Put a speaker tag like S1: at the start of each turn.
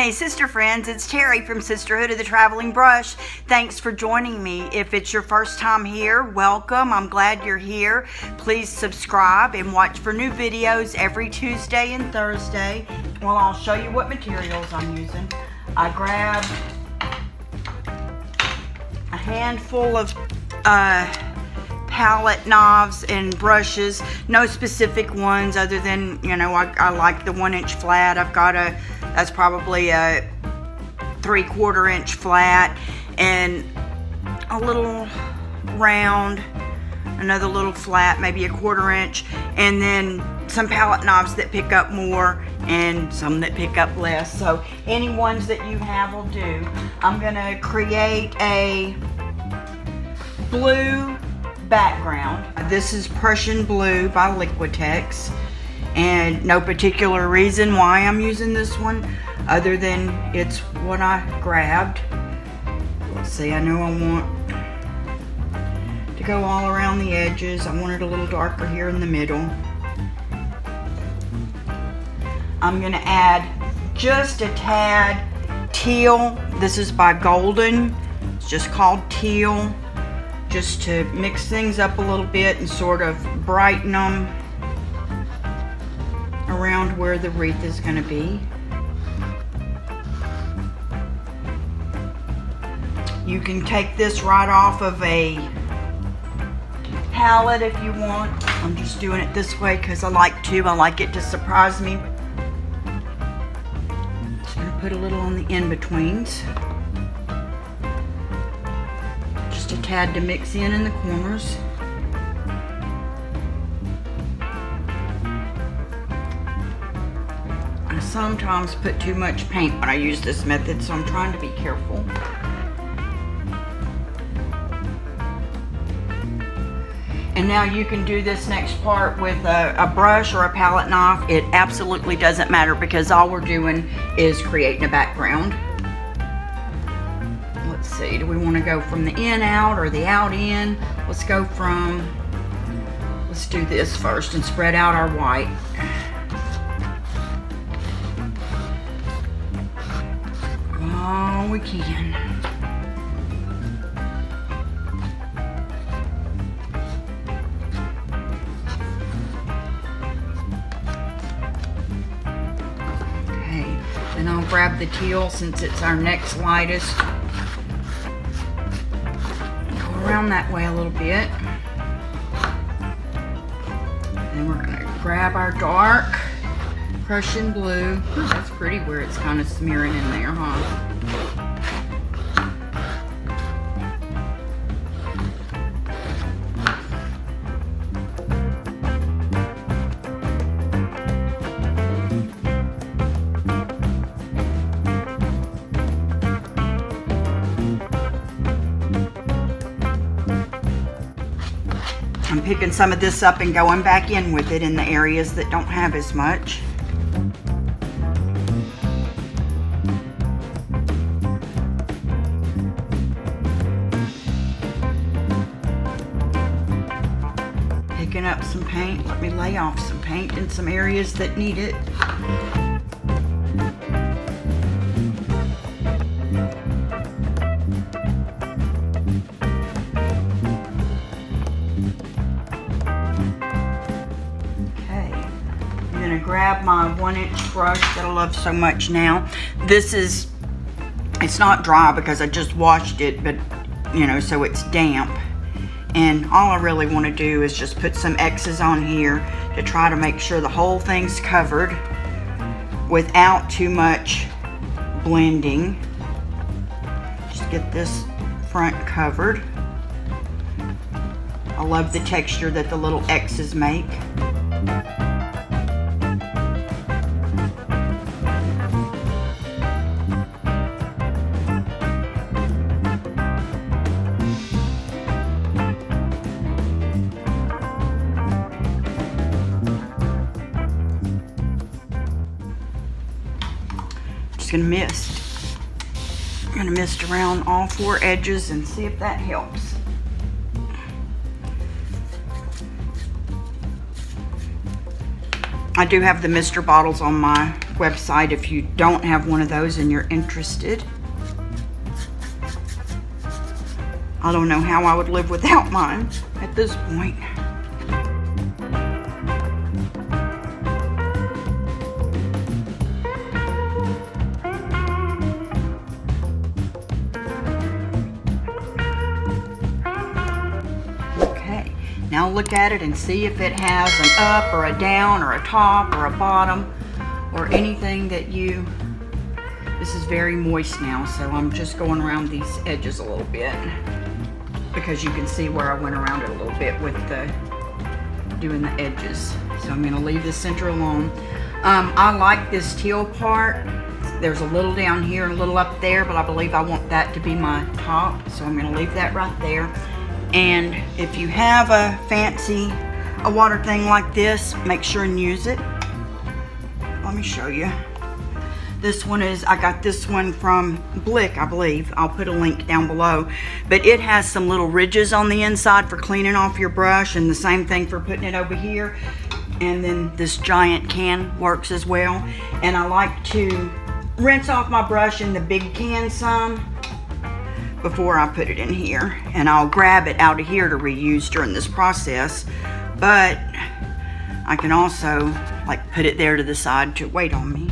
S1: Hey sister friends, it's Terri from Sisterhood of the Traveling Brush. Thanks for joining me. If it's your first time here, welcome. I'm glad you're here. Please subscribe and watch for new videos every Tuesday and Thursday. Well, I'll show you what materials I'm using. I grabbed a handful of palette knives and brushes, no specific ones other than, you know, I like the 1-inch flat. I've got that's probably a 3/4 inch flat, and a little round, another little flat, maybe a 1/4 inch, and then some palette knives that pick up more and some that pick up less. So any ones that you have will do. I'm gonna create a blue background. This is Prussian blue by Liquitex, and no particular reason why I'm using this one other than it's what I grabbed. Let's see, I know I want to go all around the edges. I want it a little darker here in the middle. I'm gonna add just a tad teal. This is by Golden. It's just called Teal, just to mix things up a little bit and sort of brighten them around where the wreath is going to be. You can take this right off of a palette if you want. I'm just doing it this way because I like it to surprise me. Just going to put a little on the in-betweens. Just a tad to mix in the corners. I sometimes put too much paint when I use this method, so I'm trying to be careful. And now you can do this next part with a brush or a palette knife. It absolutely doesn't matter because all we're doing is creating a background. Let's see, do we want to go from the in out or the out in? Let's do this first and spread out our white. Oh, we can. Okay, then I'll grab the teal since it's our next lightest. Go around that way a little bit. Then we're gonna grab our dark Prussian blue. Ooh, that's pretty where it's kind of smearing in there, huh? I'm picking some of this up and going back in with it in the areas that don't have as much. Picking up some paint. Let me lay off some paint in some areas that need it. Grab my 1-inch brush that I love so much now. It's not dry because I just washed it, but you know, so it's damp. And all I really want to do is just put some X's on here to try to make sure the whole thing's covered without too much blending. Just get this front covered. I love the texture that the little X's make. Gonna mist. I'm gonna mist around all 4 edges and see if that helps. I do have the mister bottles on my website if you don't have one of those and you're interested. I don't know how I would live without mine at this point. Okay, now look at it and see if it has an up or a down or a top or a bottom or anything that you... This is very moist now, so I'm just going around these edges a little bit, because you can see where I went around it a little bit with the doing the edges. So I'm going to leave the center alone. I like this teal part. There's a little down here and a little up there, but I believe I want that to be my top, so I'm going to leave that right there. And if you have a water thing like this, make sure and use it. Let me show you. This one is, I got this one from Blick, I believe. I'll put a link down below. But it has some little ridges on the inside for cleaning off your brush, and the same thing for putting it over here. And then this giant can works as well. And I like to rinse off my brush in the big can some before I put it in here. And I'll grab it out of here to reuse during this process. But I can also like put it there to the side to wait on me.